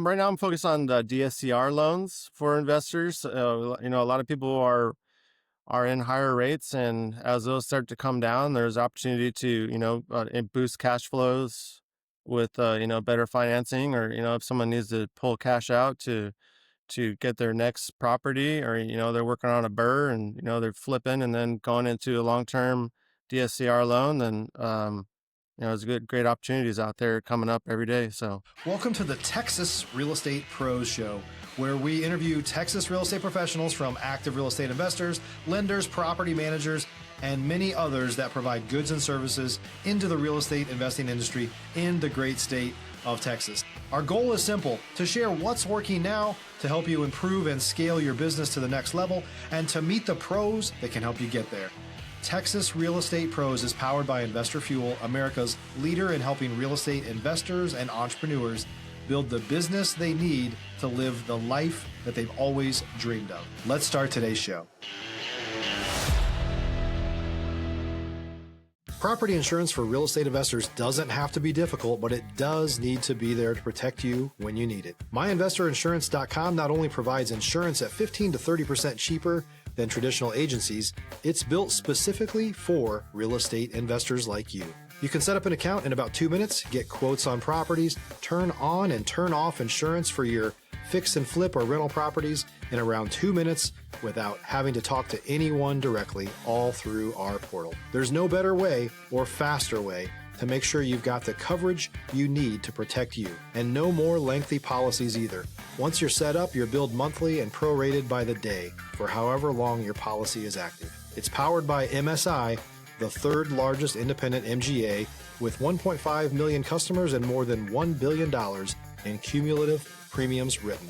Right now I'm focused on the DSCR loans for investors. A lot of people are in higher rates, and as those start to come down, there's opportunity to and boost cash flows with better financing, or if someone needs to pull cash out to get their next property, or they're working on a burr and they're flipping and then going into a long-term DSCR loan, then there's great opportunities out there coming up every day. So Welcome to the Texas Real Estate Pros Show, where we interview Texas real estate professionals from active real estate investors, lenders, property managers, and many others that provide goods and services into the real estate investing industry in the great state of Texas. Our goal is simple: to share what's working now to help you improve and scale your business to the next level, and to meet the pros that can help you get there. Texas Real Estate Pros is powered by Investor Fuel, America's leader in helping real estate investors and entrepreneurs build the business they need to live the life that they've always dreamed of. Let's start today's show. Property insurance for real estate investors doesn't have to be difficult, but it does need to be there to protect you when you need it. MyInvestorInsurance.com not only provides insurance at 15 to 30% cheaper than traditional agencies, it's built specifically for real estate investors like you. You can set up an account in about 2 minutes, get quotes on properties, turn on and turn off insurance for your fix and flip or rental properties in around 2 minutes without having to talk to anyone directly, all through our portal. There's no better way or faster way to make sure you've got the coverage you need to protect you, and no more lengthy policies either. Once you're set up, you're billed monthly and prorated by the day for however long your policy is active. It's powered by MSI, the third largest independent MGA, with 1.5 million customers and more than $1 billion in cumulative premiums written.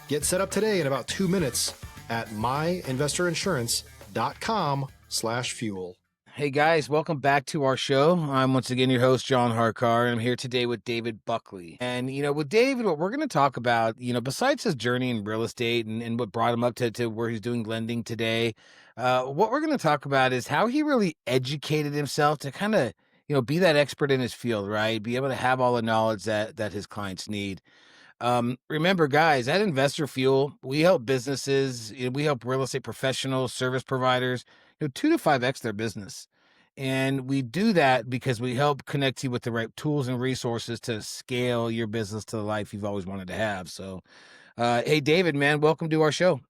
Get set up today in about 2 minutes at myinvestorinsurance.com/fuel. Hey guys, welcome back to our show. I'm once again your host, John Harcar, and I'm here today with David Buckley. And, with David, what we're going to talk about, besides his journey in real estate and what brought him up to where he's doing lending today, what we're going to talk about is how he really educated himself to kind of, be that expert in his field, right? Be able to have all the knowledge that his clients need. Remember, guys, at Investor Fuel, we help businesses, we help real estate professionals, service providers, 2 to 5x their business. And we do that because we help connect you with the right tools and resources to scale your business to the life you've always wanted to have. So, hey, David, man, welcome to our show.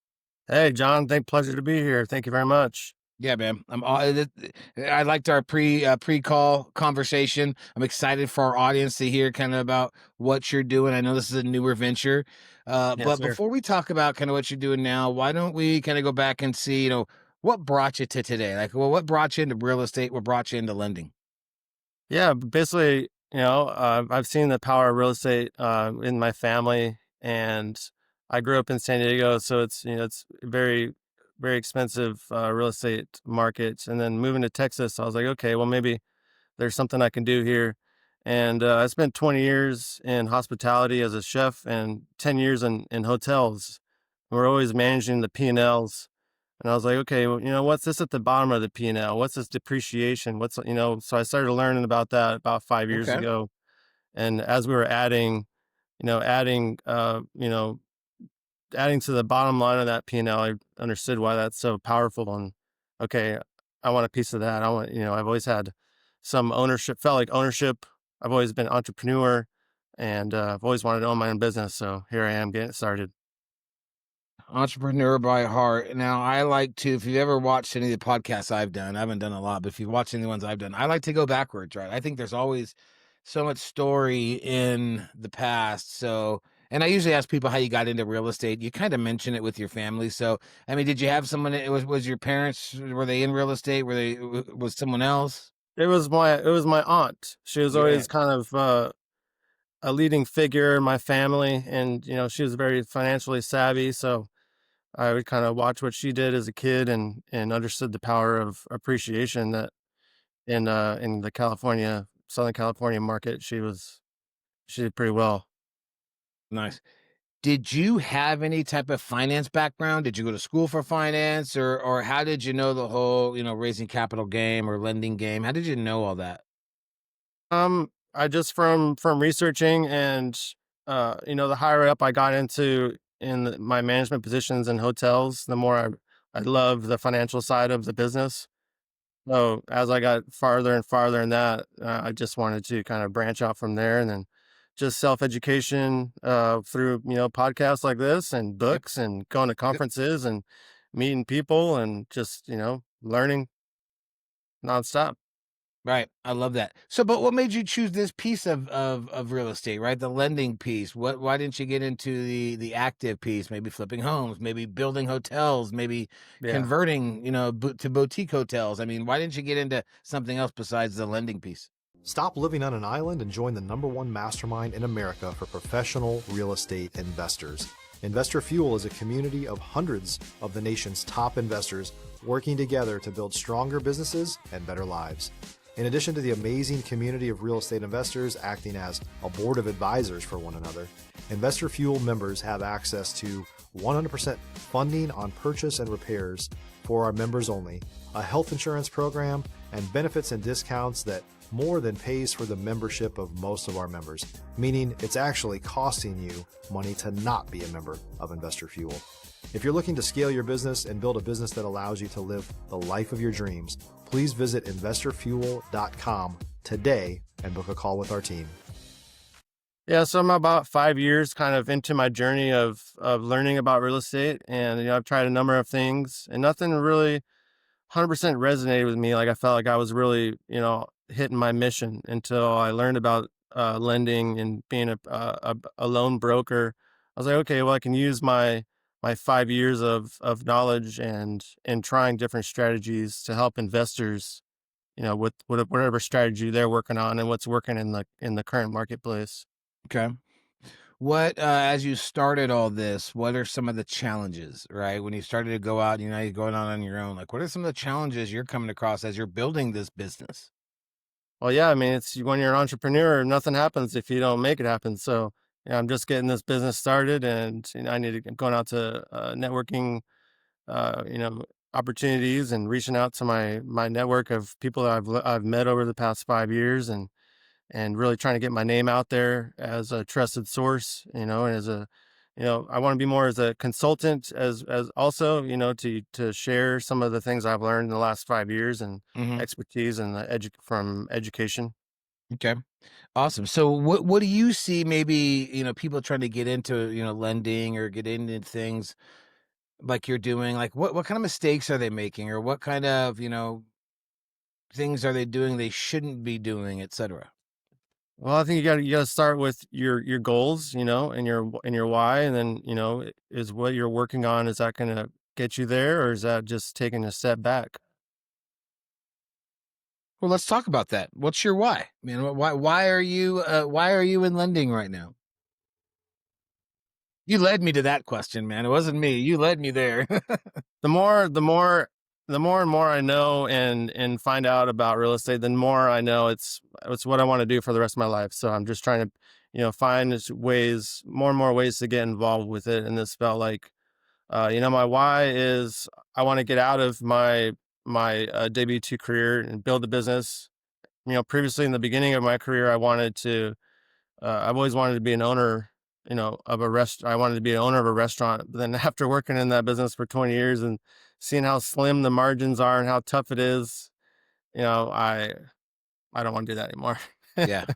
Hey, John, pleasure to be here. Thank you very much. Yeah, man. I liked our pre-call conversation. I'm excited for our audience to hear kind of about what you're doing. I know this is a newer venture, Yes, but sir. before we talk about kind of what you're doing now, why don't we kind of go back and see, what brought you to today? Like, well, what brought you into real estate? What brought you into lending? Yeah, basically, I've seen the power of real estate in my family, and I grew up in San Diego, so it's very, very expensive real estate market. And then moving to Texas, I was like, okay, well, maybe there's something I can do here. And I spent 20 years in hospitality as a chef and 10 years in hotels. We're always managing the P&Ls. And I was like, okay, well, what's this at the bottom of the P&L? What's this depreciation? So I started learning about that about 5 years Okay. ago. And as we were adding to the bottom line of that P&L, I understood why that's so powerful. And okay, I want a piece of that. I've always had some ownership, felt like ownership. I've always been an entrepreneur, and I've always wanted to own my own business. So here I am getting started. Entrepreneur by heart. Now, I like to, if you've ever watched any of the podcasts I've done, I haven't done a lot, but if you've watched any of the ones I've done, I like to go backwards, right? I think there's always so much story in the past. So, and I usually ask people how you got into real estate. You kind of mention it with your family. So, I mean, did you have someone, was your parents, were they in real estate? Was someone else? It was my aunt. She was always kind of a leading figure in my family, and she was very financially savvy. So I would kind of watch what she did as a kid, and understood the power of appreciation that in the Southern California market, she did pretty well. Nice. Did you have any type of finance background? Did you go to school for finance, or how did you know the whole, raising capital game or lending game? How did you know all that? I just from researching and the higher up I got into my management positions in hotels, the more I love the financial side of the business. So as I got farther and farther in that, I just wanted to kind of branch out from there, and then just self-education through podcasts like this and Yep. books and going to Yep. conferences and meeting people and just learning nonstop. Right. I love that. So, but what made you choose this piece of real estate, right? The lending piece. Why didn't you get into the active piece? Maybe flipping homes, maybe building hotels, maybe Yeah. converting, to boutique hotels. I mean, why didn't you get into something else besides the lending piece? Stop living on an island and join the #1 mastermind in America for professional real estate investors. Investor Fuel is a community of hundreds of the nation's top investors working together to build stronger businesses and better lives. In addition to the amazing community of real estate investors acting as a board of advisors for one another, Investor Fuel members have access to 100% funding on purchase and repairs for our members only, a health insurance program, and benefits and discounts that more than pays for the membership of most of our members, meaning it's actually costing you money to not be a member of Investor Fuel. If you're looking to scale your business and build a business that allows you to live the life of your dreams, please visit investorfuel.com today and book a call with our team. Yeah, so I'm about 5 years kind of into my journey of learning about real estate, and I've tried a number of things, and nothing really 100% resonated with me. Like I felt like I was really, hitting my mission until I learned about lending and being a loan broker. I was like, okay, well, I can use my 5 years of knowledge and trying different strategies to help investors, with whatever strategy they're working on and what's working in the current marketplace. Okay. What, as you started all this, what are some of the challenges, right? When you started to go out, you're going out on your own. Like, what are some of the challenges you're coming across as you're building this business? Well, yeah, I mean, it's when you're an entrepreneur, nothing happens if you don't make it happen. So, yeah, I'm just getting this business started, and I need to going out to networking, uh, you know, opportunities, and reaching out to my network of people that I've met over the past 5 years, and really trying to get my name out there as a trusted source, and as I want to be more as a consultant, as also, to share some of the things I've learned in the last 5 years and Hmm. expertise and from education. Okay. Awesome. So what do you see maybe, people trying to get into, lending or get into things like you're doing? Like what kind of mistakes are they making, or what kind of, things are they doing they shouldn't be doing, etc.? Well, I think you gotta start with your goals, and your why, and then is what you're working on, is that going to get you there, or is that just taking a step back? Well, let's talk about that. What's your why? I mean, why are you in lending right now? You led me to that question, man. It wasn't me. You led me there. The more and more I know and find out about real estate, the more I know it's what I want to do for the rest of my life. So I'm just trying to, find ways, more and more ways to get involved with it. And this felt like, my why is I want to get out of my W-2 career and build a business. Previously in the beginning of my career, I've always wanted to be an owner, of a I wanted to be an owner of a restaurant. But then after working in that business for 20 years and seeing how slim the margins are and how tough it is, I don't want to do that anymore. Yeah,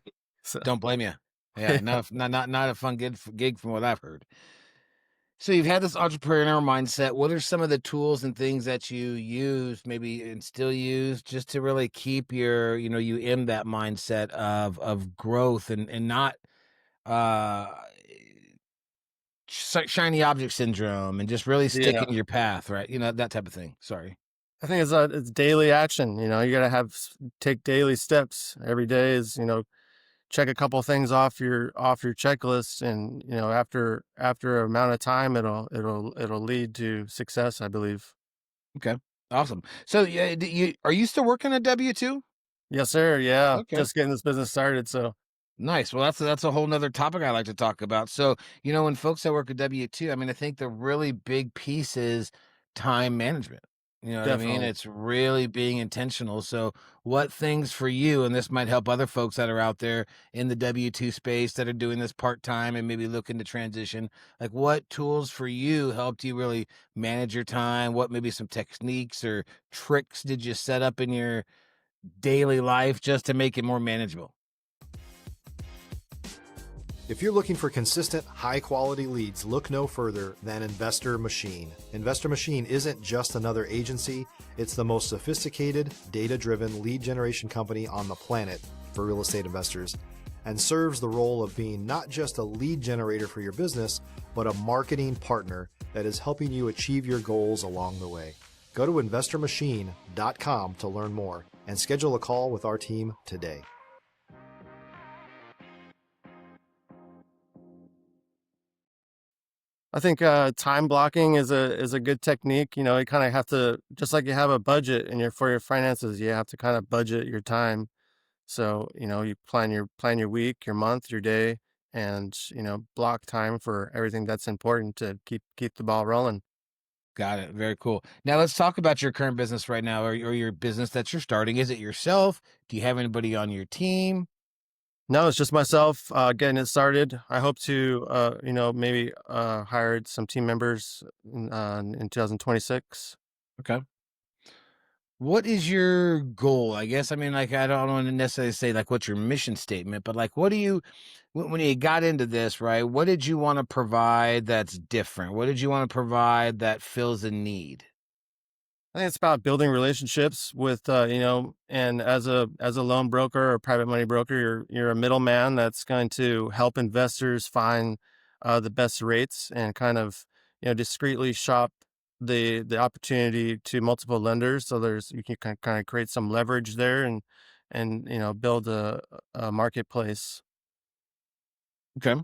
So don't blame you. Yeah, yeah. not a fun gig from what I've heard. So you've had this entrepreneurial mindset. What are some of the tools and things that you use, maybe and still use, just to really keep you in that mindset of growth and not uh shiny object syndrome, and just really sticking Yeah. to your path, right? That type of thing. Sorry. I think it's daily action. You got to take daily steps every day. Is check a couple things off your checklist, and after a amount of time, it'll lead to success, I believe. Okay. Awesome. So yeah, are you still working at W-2? Yes, sir. Yeah, Okay. just getting this business started. So Nice. Well, that's a whole nother topic I like to talk about. So, when folks that work at W-2, I mean, I think the really big piece is time management. You know what I mean? Definitely. It's really being intentional. So, what things for you, and this might help other folks that are out there in the W-2 space that are doing this part-time and maybe looking to transition, like what tools for you helped you really manage your time? What maybe some techniques or tricks did you set up in your daily life just to make it more manageable? If you're looking for consistent, high quality leads, look no further than Investor Machine. Investor Machine isn't just another agency, it's the most sophisticated, data driven lead generation company on the planet for real estate investors, and serves the role of being not just a lead generator for your business, but a marketing partner that is helping you achieve your goals along the way. Go to investormachine.com to learn more and schedule a call with our team today. I think time blocking is a good technique. You know, you kind of have to, just like you have a budget in your for your finances, you have to kind of budget your time. So, you know, you plan your week, your month, your day, and, you know, block time for everything that's important to keep the ball rolling. Got it. Very cool. Now let's talk about your current business right now, or your business that you're starting. Is it yourself? Do you have anybody on your team? No, it's just myself getting it started. I hope to, you know, maybe hire some team members in 2026. Okay. What is your goal? I guess, I mean, like, I don't want to necessarily say like what's your mission statement, but like, what do you, when you got into this, right? What did you want to provide that's different? What did you want to provide that fills a need? I think it's about building relationships with, you know, and as a loan broker or private money broker, you're a middleman that's going to help investors find the best rates and kind of, you know, discreetly shop the opportunity to multiple lenders. So there's you can kind of create some leverage there and you know build a marketplace. Okay.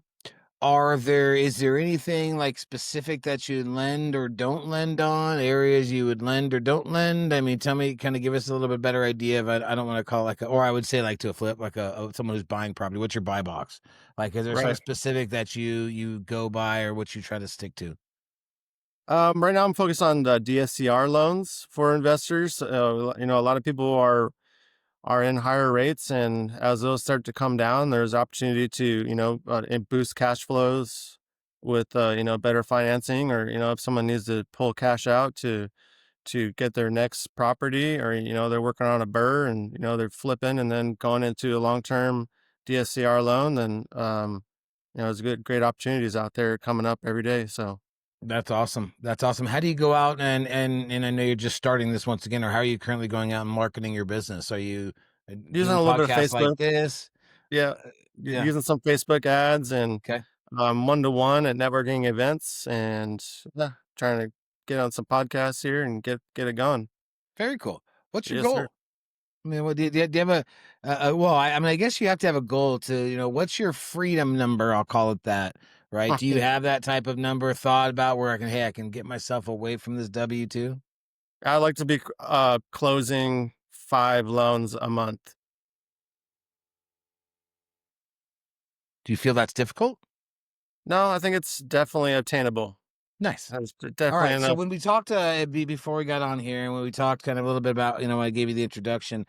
Is there anything like specific that you lend or don't lend on, areas you would lend or don't lend? I mean, tell me, kind of give us a little bit better idea of it. I don't want to call it like or I would say like to a flip, like someone who's buying property. What's your buy box? Like, is there some Right. specific that you go by or what you try to stick to? Right now I'm focused on the DSCR loans for investors. You know, a lot of people are in higher rates, and as those start to come down, there's opportunity to, you know, boost cash flows with, you know, better financing, or, you know, if someone needs to pull cash out to get their next property, or, you know, they're working on a burr and, you know, they're flipping and then going into a long-term DSCR loan, then, you know, there's great opportunities out there coming up every day. So That's awesome. That's awesome. How do you go out and I know you're just starting this once again, or how are you currently going out and marketing your business? Are you using doing a little bit of podcasts like Facebook. this? Yeah. Yeah. Using some Facebook ads and Okay. one-to-one at networking events, and yeah, trying to get on some podcasts here and get it going. Very cool. What's your Yes, sir. goal? I mean, what do you have well, I mean, I guess you have to have a goal to, what's your freedom number? I'll call it that, right? Do you have that type of number thought about where I can get myself away from this W-2? I like to be closing 5 loans a month. Do you feel that's difficult? No, I think it's definitely attainable. Nice. That's All definitely right. So enough. when we talked before we got on here, and when we talked kind of a little bit about, when I gave you the introduction,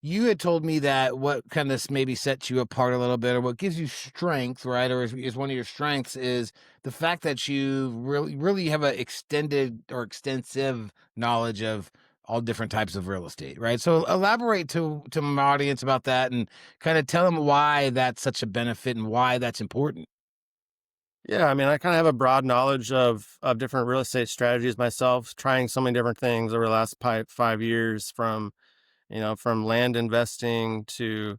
you had told me that what kind of maybe sets you apart a little bit, or what gives you strength, right? Or is one of your strengths is the fact that you really have an extended or extensive knowledge of all different types of real estate, right? So elaborate to my audience about that and kind of tell them why that's such a benefit and why that's important. Yeah, I mean, I kinda have a broad knowledge of different real estate strategies myself, trying so many different things over the last 5 years, from, you know, from land investing to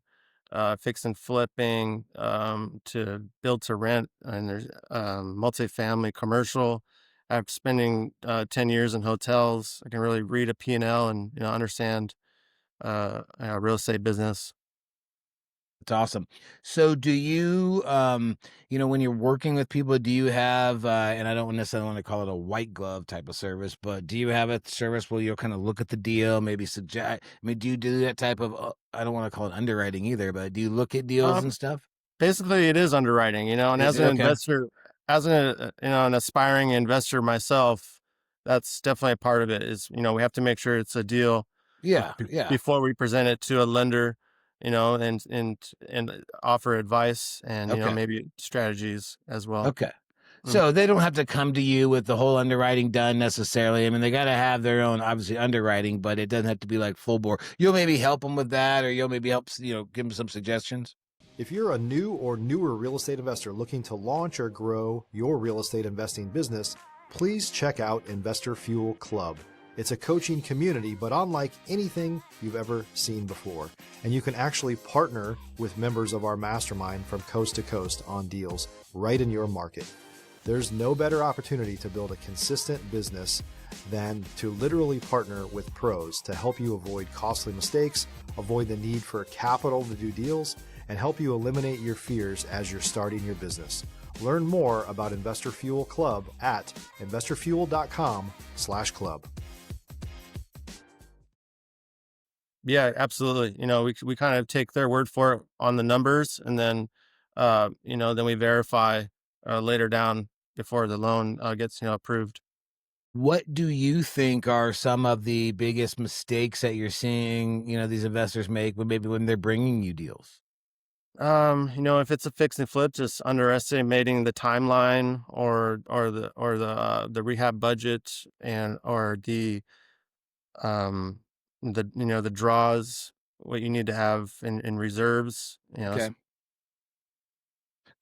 fix and flipping, to build to rent, and there's multifamily commercial. After spending 10 years in hotels, I can really read a P&L and, you know, understand real estate business. It's awesome. So do you, when you're working with people, do you have, and I don't necessarily want to call it a white glove type of service, but do you have a service where you'll kind of look at the deal, maybe suggest, I mean, do you do that type of, I don't want to call it underwriting either, but do you look at deals Um, and stuff? Basically, it is underwriting, you know, and Is as it an okay? investor, as an you know, an aspiring investor myself, that's definitely a part of it is, we have to make sure it's a deal Yeah, yeah. before we present it to a lender, and offer advice and, Okay. maybe strategies as well. Okay. Mm. So they don't have to come to you with the whole underwriting done necessarily. I mean, they got to have their own, obviously, underwriting, but it doesn't have to be like full bore. You'll maybe help them with that, or you'll maybe help, give them some suggestions. If you're a new or newer real estate investor looking to launch or grow your real estate investing business, please check out Investor Fuel Club. It's a coaching community, but unlike anything you've ever seen before. And you can actually partner with members of our mastermind from coast to coast on deals right in your market. There's no better opportunity to build a consistent business than to literally partner with pros to help you avoid costly mistakes, avoid the need for capital to do deals, and help you eliminate your fears as you're starting your business. Learn more about Investor Fuel Club at investorfuel.com/club. Yeah, absolutely. We kind of take their word for it on the numbers, and then, then we verify later down before the loan gets, approved. What do you think are some of the biggest mistakes that you're seeing, these investors make maybe when they're bringing you deals? If it's a fix and flip, just underestimating the timeline or the rehab budget and or the draws, what you need to have in reserves. Okay.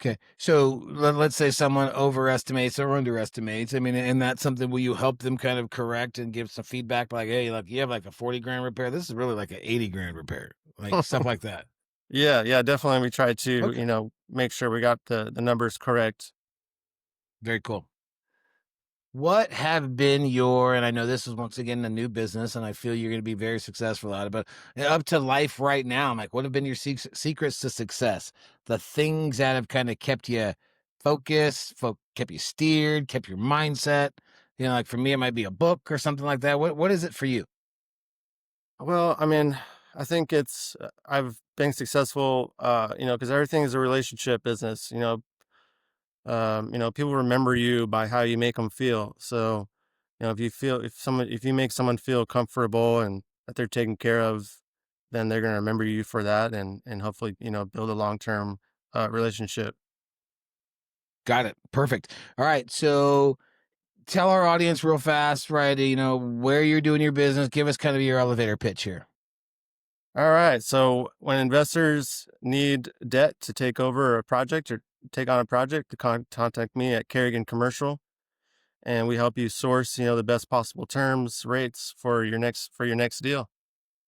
Okay. So let's say someone overestimates or underestimates. I mean, and that's something, will you help them kind of correct and give some feedback like, hey, like you have like a 40 grand repair. This is really like an 80 grand repair, like stuff like that. Yeah, definitely. We try to, Okay. make sure we got the numbers correct. Very cool. What have been your, and I know this is once again a new business and I feel you're going to be very successful at it, but up to life right now, Mike, what have been your secrets to success? The things that have kind of kept you focused, kept you steered, kept your mindset. Like for me, it might be a book or something like that. What is it for you? Well, I mean, I think I've been successful, because everything is a relationship business. People remember you by how you make them feel. So, if you make someone feel comfortable and that they're taken care of, then they're going to remember you for that, and hopefully, build a long-term relationship. Got it. Perfect. All right. So tell our audience real fast, right? Where you're doing your business. Give us kind of your elevator pitch here. All right. So when investors need debt to take over a project or take on a project, to contact me at Kerrigan Commercial, and we help you source, the best possible terms, rates for your next deal.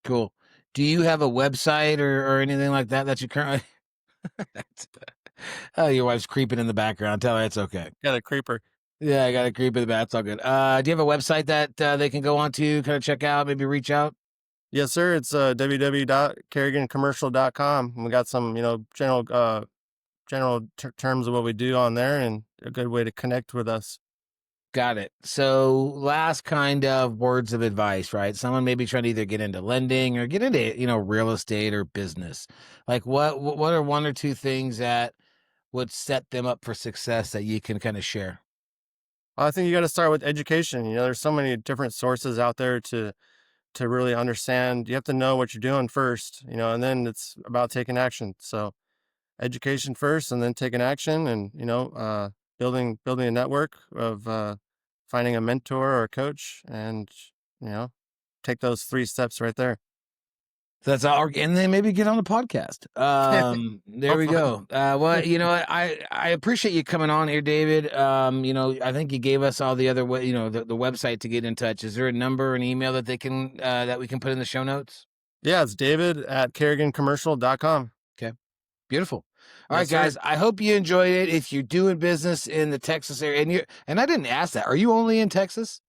Cool. Do you have a website or anything like that you currently? Oh, your wife's creeping in the background. Tell her it's okay. Got a creeper. Yeah, I got a creep in the back. It's all good. Do you have a website that they can go on to kind of check out, maybe reach out? Yes, sir. It's www.kerrigancommercial.com. We got some, general terms of what we do on there, and a good way to connect with us. Got it. So last kind of words of advice, right? Someone maybe trying to either get into lending or get into, real estate or business. Like what are one or two things that would set them up for success that you can kind of share? I think you got to start with education. There's so many different sources out there to really understand. You have to know what you're doing first, and then it's about taking action. So education first, and then taking action, and building a network of finding a mentor or a coach, and you know take those 3 steps right there. That's all, and then maybe get on the podcast. There we Hopefully. go. Well, I appreciate you coming on here, David. I think you gave us all the other way, the website to get in touch. Is there a number, an email that they can that we can put in the show notes? Yeah, it's David at kerrigancommercial.com. Okay, beautiful. All right, Yes, sir. guys. I hope you enjoyed it. If you're doing business in the Texas area, and I didn't ask that, are you only in Texas?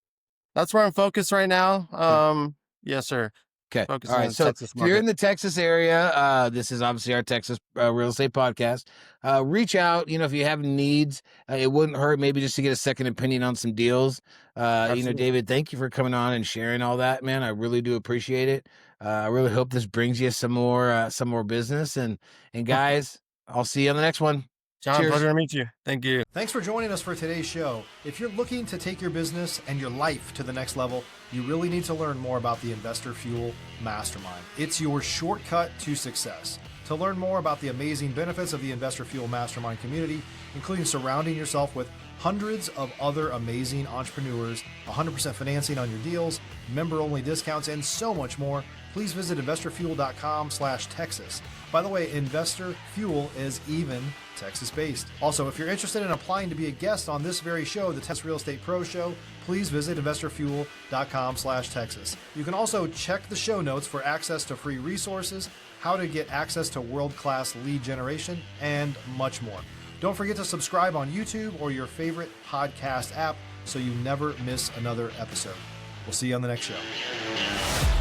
That's where I'm focused right now. Yes, sir. Okay. All Focusing on right. the So Texas if you're in market. the Texas area, this is obviously our Texas real estate podcast. Reach out, if you have needs, it wouldn't hurt maybe just to get a second opinion on some deals. Absolutely. David, thank you for coming on and sharing all that, man. I really do appreciate it. I really hope this brings you some more business and guys, I'll see you on the next one. John, Cheers. pleasure to meet you. Thank you. Thanks for joining us for today's show. If you're looking to take your business and your life to the next level, you really need to learn more about the Investor Fuel Mastermind. It's your shortcut to success. To learn more about the amazing benefits of the Investor Fuel Mastermind community, including surrounding yourself with hundreds of other amazing entrepreneurs, 100% financing on your deals, member-only discounts, and so much more, please visit investorfuel.com/Texas. By the way, Investor Fuel is even Texas-based. Also, if you're interested in applying to be a guest on this very show, the Texas Real Estate Pro Show, please visit investorfuel.com/Texas. You can also check the show notes for access to free resources, how to get access to world-class lead generation, and much more. Don't forget to subscribe on YouTube or your favorite podcast app so you never miss another episode. We'll see you on the next show.